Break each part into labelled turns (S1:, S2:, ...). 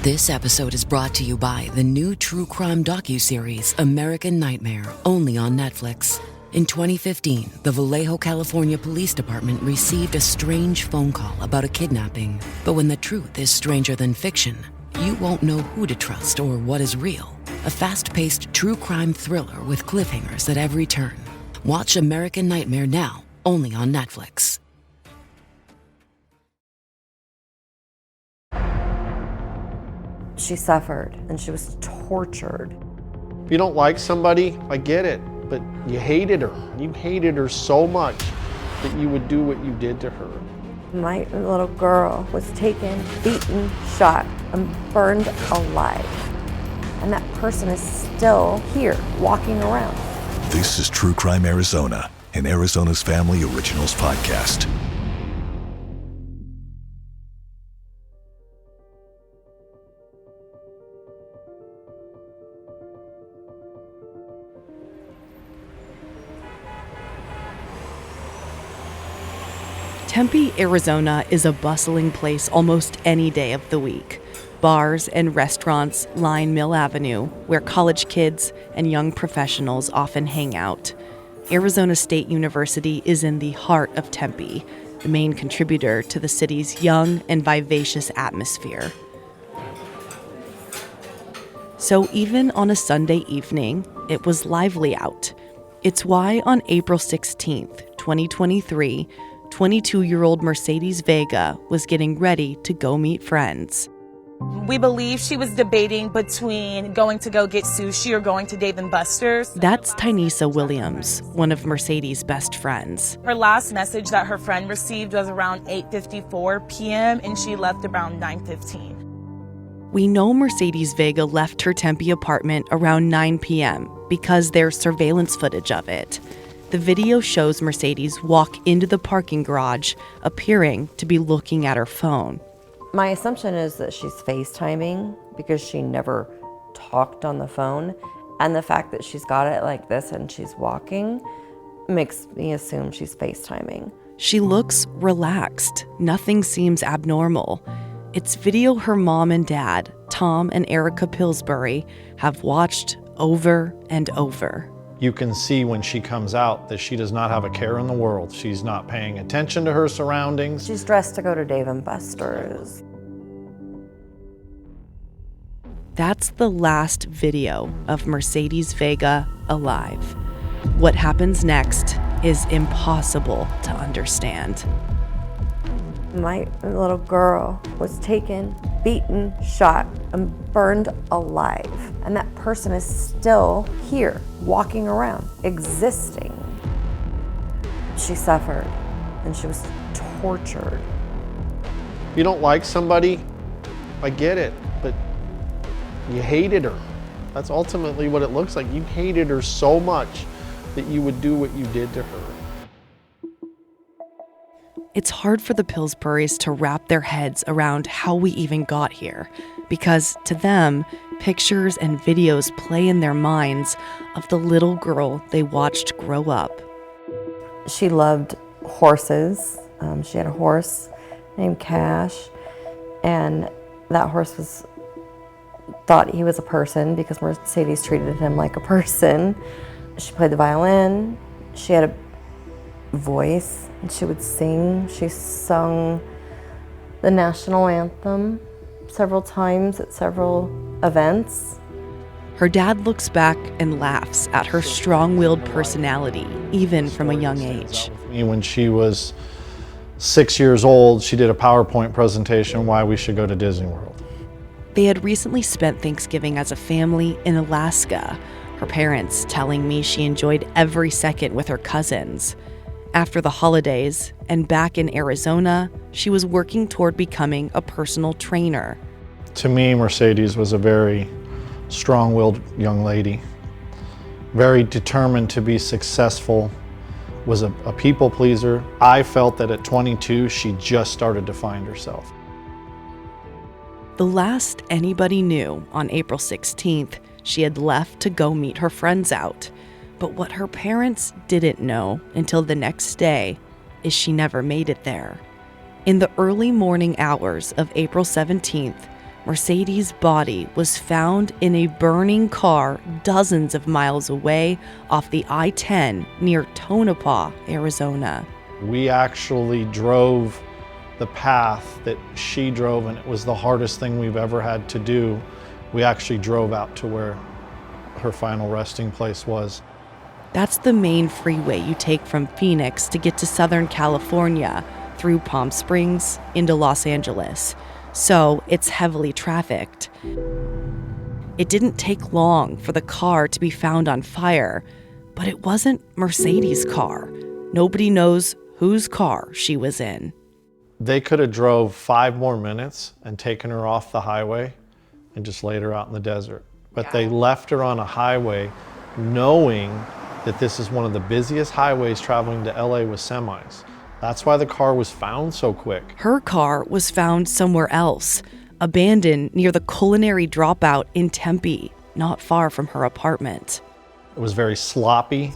S1: This episode is brought to you by the new true crime docuseries American Nightmare, only on Netflix. In 2015, the Vallejo, California Police Department received a strange phone call about a kidnapping. But when the truth is stranger than fiction, you won't know who to trust or what is real. A fast-paced true crime thriller with cliffhangers at every turn. Watch American Nightmare now, only on Netflix.
S2: She suffered and she was tortured.
S3: If you don't like somebody, I get it, but you hated her. You hated her so much that you would do what you did to her.
S2: My little girl was taken, beaten, shot, and burned alive. And that person is still here, walking around.
S4: This is True Crime Arizona, an Arizona's Family Originals podcast.
S5: Tempe, Arizona is a bustling place almost any day of the week. Bars and restaurants line Mill Avenue, where college kids and young professionals often hang out. Arizona State University is in the heart of Tempe, the main contributor to the city's young and vivacious atmosphere. So even on a Sunday evening, it was lively out. It's why on April 16th, 2023, 22-year-old Mercedes Vega was getting ready to go meet friends.
S6: We believe she was debating between going to go get sushi or going to Dave & Buster's.
S5: That's Tynesa Williams, one of Mercedes' best friends.
S6: Her last message that her friend received was around 8:54 p.m. and she left around 9:15.
S5: We know Mercedes Vega left her Tempe apartment around 9 p.m. because there's surveillance footage of it. The video shows Mercedes walk into the parking garage, appearing to be looking at her phone.
S2: My assumption is that she's FaceTiming because she never talked on the phone. And the fact that she's got it like this and she's walking makes me assume she's FaceTiming.
S5: She looks relaxed. Nothing seems abnormal. It's video her mom and dad, Tom and Erica Pillsbury, have watched over and over.
S3: You can see when she comes out that she does not have a care in the world. She's not paying attention to her surroundings.
S2: She's dressed to go to Dave & Buster's.
S5: That's the last video of Mercedes Vega alive. What happens next is impossible to understand.
S2: My little girl was taken, beaten, shot, and burned alive. And that person is still here, walking around, existing. She suffered and she was tortured.
S3: If you don't like somebody, I get it, but you hated her. That's ultimately what it looks like. You hated her so much that you would do what you did to her.
S5: It's hard for the Pillsburys to wrap their heads around how we even got here, because to them, pictures and videos play in their minds of the little girl they watched grow up.
S2: She loved horses. She had a horse named Cash, and that horse thought he was a person because Mercedes treated him like a person. She played the violin. She had a voice, and she would sing. She sung the national anthem several times at several events.
S5: Her dad looks back and laughs at her strong-willed personality, even from a young age.
S3: When she was 6 years old, she did a PowerPoint presentation why we should go to Disney World.
S5: They had recently spent Thanksgiving as a family in Alaska, her parents telling me she enjoyed every second with her cousins. After the holidays, and back in Arizona, she was working toward becoming a personal trainer.
S3: To me, Mercedes was a very strong-willed young lady, very determined to be successful, was a people pleaser. I felt that at 22, she just started to find herself.
S5: The last anybody knew, on April 16th, she had left to go meet her friends out. But what her parents didn't know until the next day is she never made it there. In the early morning hours of April 17th, Mercedes' body was found in a burning car dozens of miles away off the I-10 near Tonopah, Arizona.
S3: We actually drove the path that she drove, and it was the hardest thing we've ever had to do. We actually drove out to where her final resting place was.
S5: That's the main freeway you take from Phoenix to get to Southern California through Palm Springs into Los Angeles. So it's heavily trafficked. It didn't take long for the car to be found on fire, but it wasn't Mercedes' car. Nobody knows whose car she was in.
S3: They could have drove 5 more minutes and taken her off the highway and just laid her out in the desert. But they left her on a highway knowing that this is one of the busiest highways traveling to LA with semis. That's why the car was found so quick.
S5: Her car was found somewhere else, abandoned near the culinary dropout in Tempe, not far from her apartment.
S3: It was very sloppy,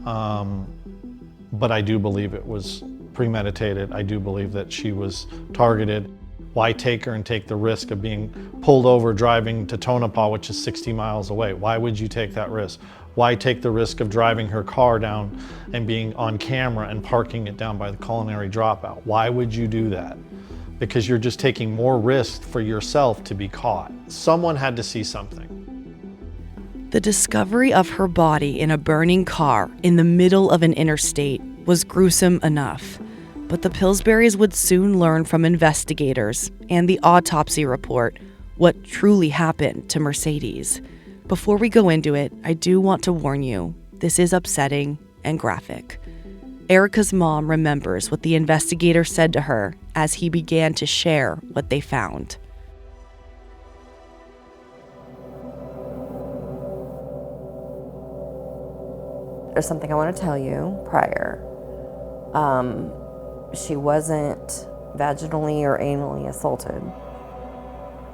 S3: but I do believe it was premeditated. I do believe that she was targeted. Why take her and take the risk of being pulled over driving to Tonopah, which is 60 miles away? Why would you take that risk? Why take the risk of driving her car down and being on camera and parking it down by the culinary dropout? Why would you do that? Because you're just taking more risk for yourself to be caught. Someone had to see something.
S5: The discovery of her body in a burning car in the middle of an interstate was gruesome enough. But the Pillsburys would soon learn from investigators and the autopsy report what truly happened to Mercedes. Before we go into it, I do want to warn you, this is upsetting and graphic. Erica's mom remembers what the investigator said to her as he began to share what they found.
S2: There's something I want to tell you prior. She wasn't vaginally or anally assaulted.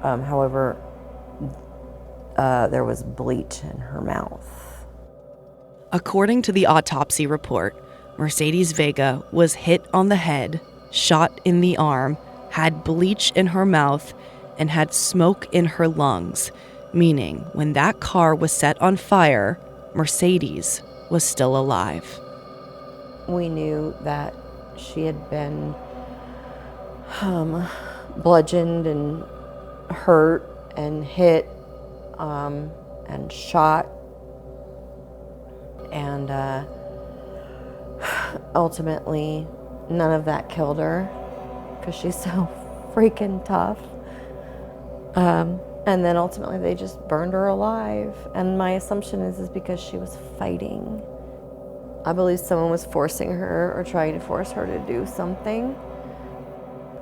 S2: However, there was bleach in her mouth.
S5: According to the autopsy report, Mercedes Vega was hit on the head, shot in the arm, had bleach in her mouth, and had smoke in her lungs, meaning when that car was set on fire, Mercedes was still alive.
S2: We knew that she had been bludgeoned and hurt and hit and shot, and ultimately none of that killed her because she's so freaking tough. And then ultimately they just burned her alive, and my assumption is because she was fighting. I believe someone was forcing her or trying to force her to do something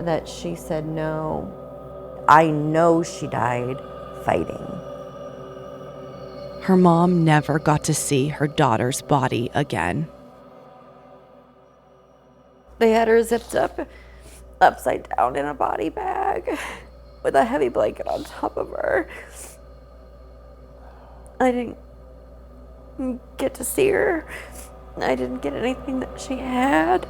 S2: that she said no. I know she died fighting.
S5: Her mom never got to see her daughter's body again.
S2: They had her zipped up, upside down in a body bag with a heavy blanket on top of her. I didn't get to see her. I didn't get anything that she had.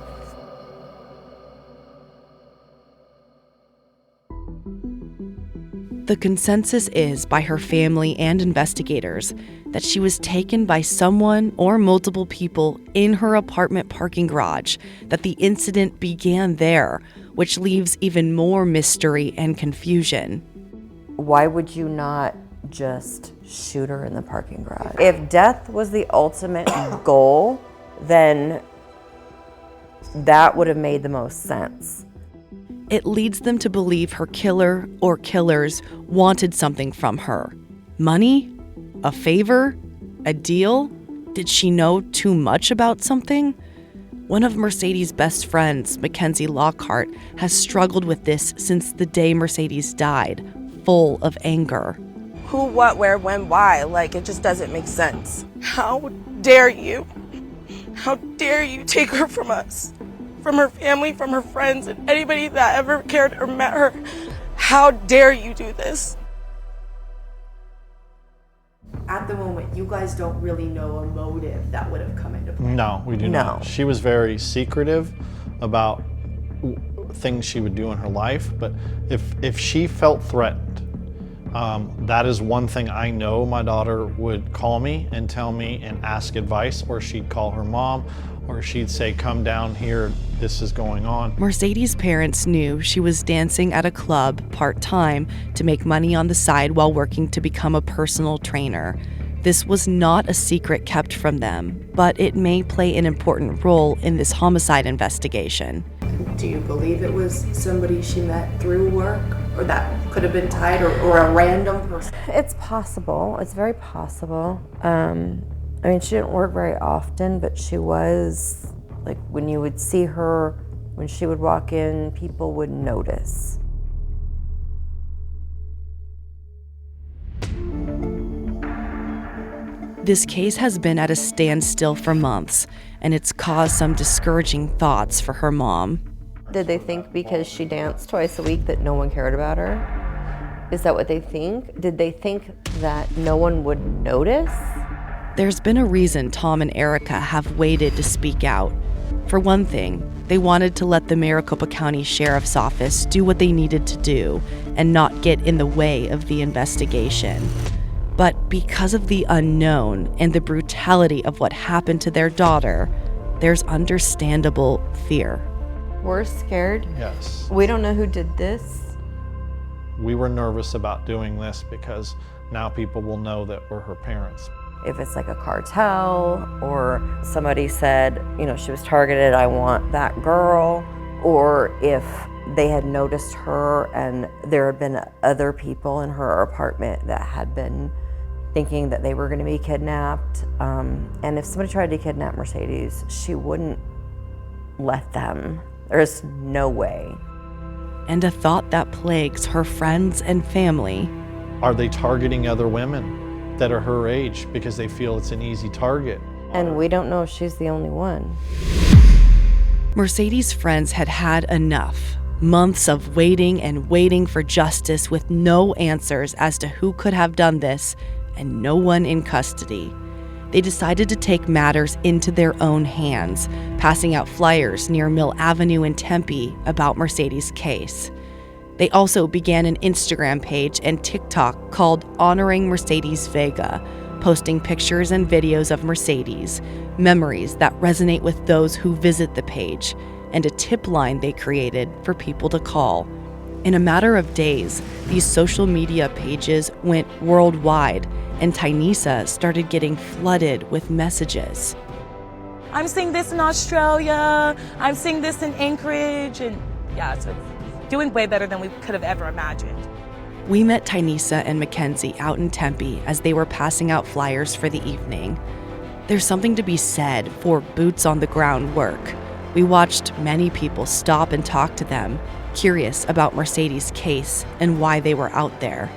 S5: The consensus is by her family and investigators that she was taken by someone or multiple people in her apartment parking garage, that the incident began there, which leaves even more mystery and confusion.
S2: Why would you not just shoot her in the parking garage? If death was the ultimate goal, then that would have made the most sense.
S5: It leads them to believe her killer or killers wanted something from her. Money? A favor? A deal? Did she know too much about something? One of Mercedes' best friends, Mackenzie Lockhart, has struggled with this since the day Mercedes died, full of anger.
S7: Who, what, where, when, why? Like, it just doesn't make sense. How dare you? How dare you take her from us? From her family, from her friends, and anybody that ever cared or met her. How dare you do this?
S8: At the moment, you guys don't really know a motive that would have come into play.
S3: No, we do not. She was very secretive about things she would do in her life, but if she felt threatened, That is one thing I know my daughter would call me and tell me and ask advice, or she'd call her mom, or she'd say, come down here, this is going on.
S5: Mercedes' parents knew she was dancing at a club part-time to make money on the side while working to become a personal trainer. This was not a secret kept from them, but it may play an important role in this homicide investigation.
S8: Do you believe it was somebody she met through work, or that could have been tied, or a random person?
S2: It's possible. It's very possible. I mean, she didn't work very often, but she was, like, when you would see her, when she would walk in, people would notice.
S5: This case has been at a standstill for months, and it's caused some discouraging thoughts for her mom.
S2: Did they think because she danced twice a week that no one cared about her? Is that what they think? Did they think that no one would notice?
S5: There's been a reason Tom and Erica have waited to speak out. For one thing, they wanted to let the Maricopa County Sheriff's Office do what they needed to do and not get in the way of the investigation. But because of the unknown and the brutality of what happened to their daughter, there's understandable fear.
S2: We're scared.
S3: Yes.
S2: We don't know who did this.
S3: We were nervous about doing this because now people will know that we're her parents.
S2: If it's like a cartel, or somebody said, you know, she was targeted, I want that girl, or if they had noticed her and there had been other people in her apartment that had been thinking that they were going to be kidnapped. And if somebody tried to kidnap Mercedes, she wouldn't let them. There's no way.
S5: And a thought that plagues her friends and family.
S3: Are they targeting other women that are her age because they feel it's an easy target?
S2: And we don't know if she's the only one.
S5: Mercedes' friends had had enough. Months of waiting and waiting for justice with no answers as to who could have done this, and no one in custody. They decided to take matters into their own hands, passing out flyers near Mill Avenue in Tempe about Mercedes' case. They also began an Instagram page and TikTok called Honoring Mercedes Vega, posting pictures and videos of Mercedes, memories that resonate with those who visit the page, and a tip line they created for people to call. In a matter of days, these social media pages went worldwide, and Tynisa started getting flooded with messages.
S6: I'm seeing this in Australia, I'm seeing this in Anchorage, and yeah, so it's doing way better than we could have ever imagined.
S5: We met Tynisa and Mackenzie out in Tempe as they were passing out flyers for the evening. There's something to be said for boots on the ground work. We watched many people stop and talk to them, curious about Mercedes' case and why they were out there.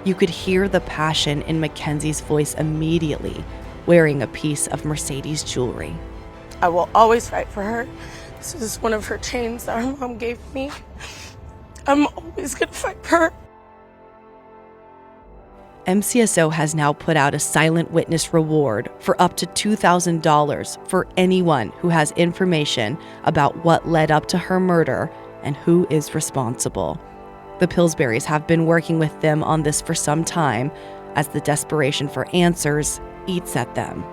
S5: You could hear the passion in Mackenzie's voice immediately, wearing a piece of Mercedes jewelry.
S7: I will always fight for her. This is one of her chains that her mom gave me. I'm always gonna fight for her.
S5: MCSO has now put out a silent witness reward for up to $2,000 for anyone who has information about what led up to her murder and who is responsible. The Pillsburys have been working with them on this for some time as the desperation for answers eats at them.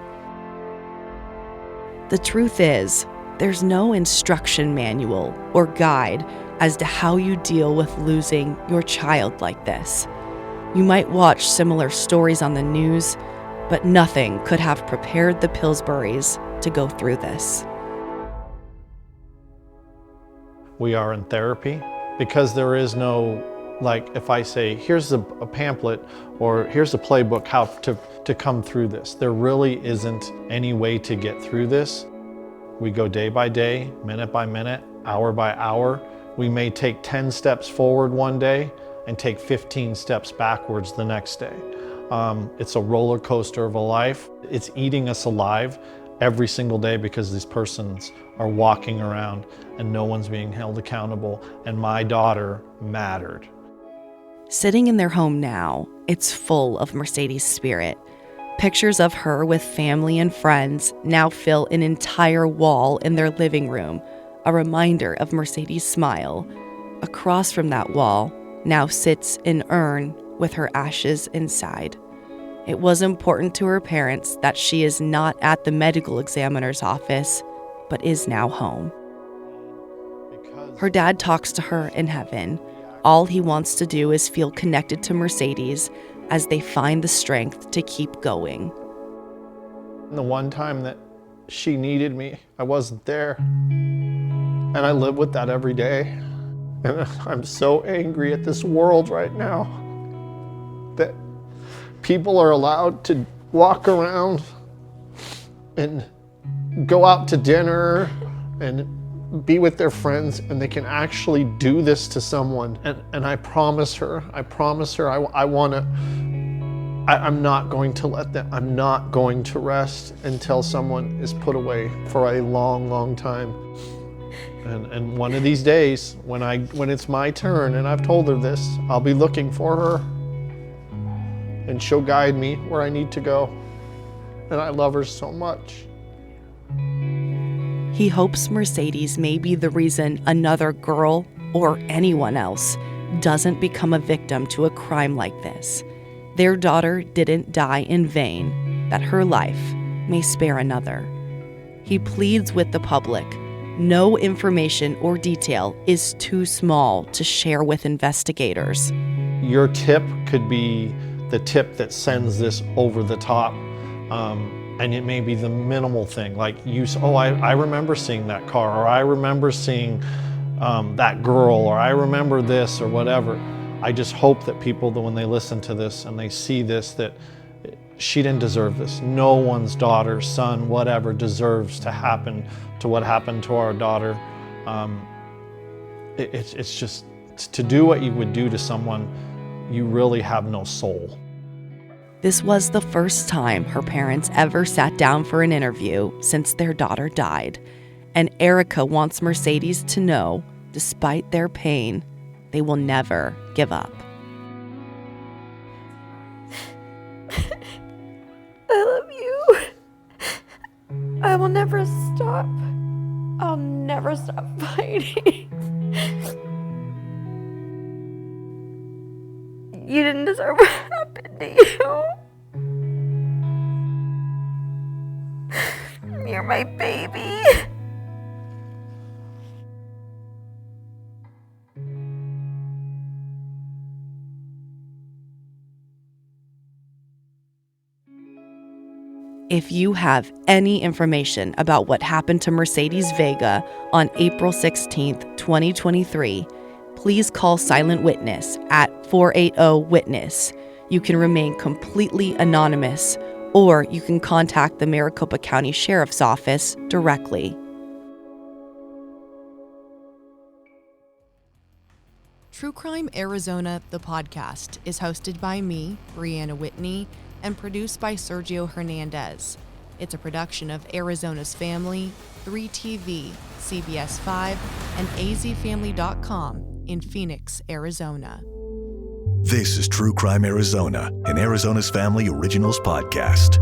S5: The truth is, there's no instruction manual or guide as to how you deal with losing your child like this. You might watch similar stories on the news, but nothing could have prepared the Pillsburys to go through this.
S3: We are in therapy because there is no, like, if I say, here's a pamphlet or here's a playbook how to come through this. There really isn't any way to get through this. We go day by day, minute by minute, hour by hour. We may take 10 steps forward one day and take 15 steps backwards the next day. It's a roller coaster of a life. It's eating us alive every single day because these persons are walking around and no one's being held accountable, and my daughter mattered.
S5: Sitting in their home now, it's full of Mercedes' spirit. Pictures of her with family and friends now fill an entire wall in their living room, a reminder of Mercedes' smile. Across from that wall now sits an urn with her ashes inside. It was important to her parents that she is not at the medical examiner's office, but is now home. Her dad talks to her in heaven. All he wants to do is feel connected to Mercedes as they find the strength to keep going.
S3: The one time that she needed me, I wasn't there. And I live with that every day. And I'm so angry at this world right now that people are allowed to walk around and go out to dinner and be with their friends, and they can actually do this to someone. And I promise her, I'm not going to let them, I'm not going to rest until someone is put away for a long, long time. And one of these days, when it's my turn, and I've told her this, I'll be looking for her, and she'll guide me where I need to go. And I love her so much.
S5: He hopes Mercedes may be the reason another girl, or anyone else, doesn't become a victim to a crime like this. Their daughter didn't die in vain, that her life may spare another. He pleads with the public. No information or detail is too small to share with investigators.
S3: Your tip could be the tip that sends this over the top. And it may be the minimal thing, like I remember seeing that car, or I remember seeing that girl, or I remember this, or whatever. I just hope that people, when they listen to this and they see this, that she didn't deserve this. No one's daughter, son, whatever, deserves to happen to what happened to our daughter. It's just, to do what you would do to someone, you really have no soul.
S5: This was the first time her parents ever sat down for an interview since their daughter died. And Erica wants Mercedes to know, despite their pain, they will never give up.
S2: I love you. I will never stop. I'll never stop fighting. You didn't deserve what happened to you. You're my baby.
S5: If you have any information about what happened to Mercedes Vega on April 16th, 2023, please call Silent Witness at 480-WITNESS. You can remain completely anonymous, or you can contact the Maricopa County Sheriff's Office directly. True Crime Arizona, the podcast, is hosted by me, Brianna Whitney, and produced by Sergio Hernandez. It's a production of Arizona's Family, 3TV, CBS 5, and azfamily.com in Phoenix, Arizona.
S4: This is True Crime Arizona, an Arizona's Family Originals podcast.